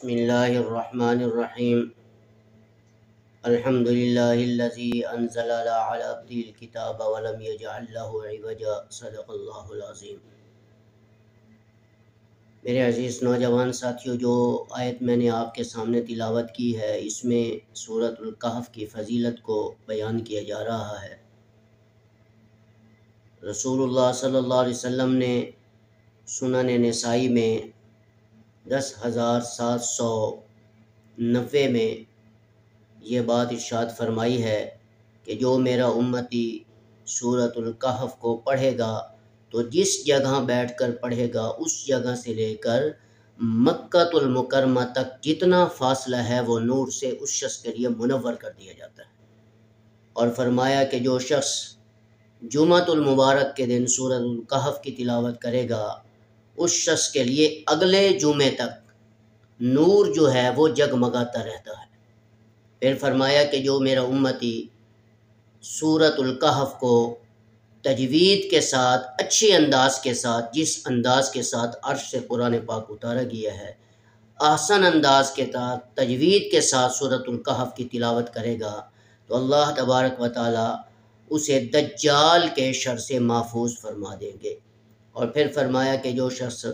بسم اللہ الرحمن الرحیم الحمد للہ الذی انزل علی عبدہ الکتاب ولم یجعل لہ عوجا صدق اللہ العظیم۔ میرے عزیز نوجوان ساتھیوں، جو آیت میں نے آپ کے سامنے تلاوت کی ہے، اس میں سورۃ الکہف کی فضیلت کو بیان کیا جا رہا ہے۔ رسول اللہ صلی اللہ علیہ وسلم نے سنن نسائی میں 10,790 میں یہ بات ارشاد فرمائی ہے کہ جو میرا امتی سورۃ الکہف کو پڑھے گا تو جس جگہ بیٹھ کر پڑھے گا اس جگہ سے لے کر مکہ المکرمہ تک جتنا فاصلہ ہے وہ نور سے اس شخص کے لیے منور کر دیا جاتا ہے۔ اور فرمایا کہ جو شخص جمعۃ المبارک کے دن سورۃ الکہف کی تلاوت کرے گا اس شخص کے لیے اگلے جمعے تک نور جو ہے وہ جگمگاتا رہتا ہے۔ پھر فرمایا کہ جو میرا امتی سورۃ الکہف کو تجوید کے ساتھ، اچھے انداز کے ساتھ، جس انداز کے ساتھ عرش سے قرآن پاک اتارا گیا ہے، احسن انداز کے ساتھ تجوید کے ساتھ سورۃ الکہف کی تلاوت کرے گا تو اللہ تبارک و تعالی اسے دجال کے شر سے محفوظ فرما دیں گے۔ اور پھر فرمایا کہ جو شخص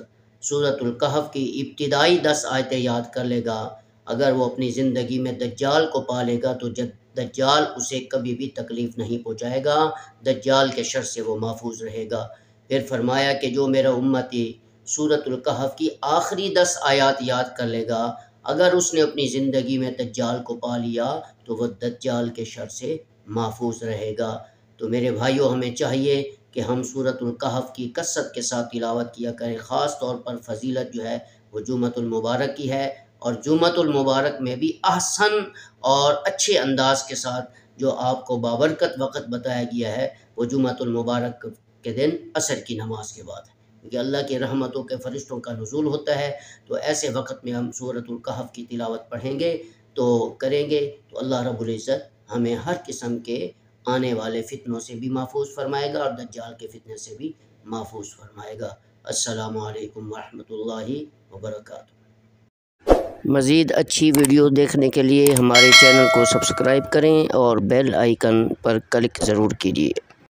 سورۃ الکہف کی ابتدائی 10 آیتیں یاد کر لے گا، اگر وہ اپنی زندگی میں دجال کو پا لے گا تو دجال اسے کبھی بھی تکلیف نہیں پہنچائے گا، دجال کے شر سے وہ محفوظ رہے گا۔ پھر فرمایا کہ جو میرا امتی سورۃ الکہف کی آخری 10 آیات یاد کر لے گا، اگر اس نے اپنی زندگی میں دجال کو پا لیا تو وہ دجال کے شر سے محفوظ رہے گا۔ تو میرے بھائیوں، ہمیں چاہیے کہ ہم سورۃ الکہف کی کثرت کے ساتھ تلاوت کیا کریں۔ خاص طور پر فضیلت جو ہے وہ جمعۃ المبارک کی ہے، اور جمعۃ المبارک میں بھی احسن اور اچھے انداز کے ساتھ جو آپ کو بابرکت وقت بتایا گیا ہے وہ جمعۃ المبارک کے دن عصر کی نماز کے بعد ہے، کیونکہ اللہ کی رحمتوں کے فرشتوں کا نزول ہوتا ہے۔ تو ایسے وقت میں ہم سورۃ الکہف کی تلاوت پڑھیں گے تو کریں گے تو اللہ رب العزت ہمیں ہر قسم کے آنے والے فتنوں سے بھی محفوظ فرمائے گا اور دجال کے فتنے سے بھی محفوظ فرمائے گا۔ السلام علیکم ورحمۃ اللہ وبرکاتہ۔ مزید اچھی ویڈیو دیکھنے کے لیے ہمارے چینل کو سبسکرائب کریں اور بیل آئیکن پر کلک ضرور کیجیے۔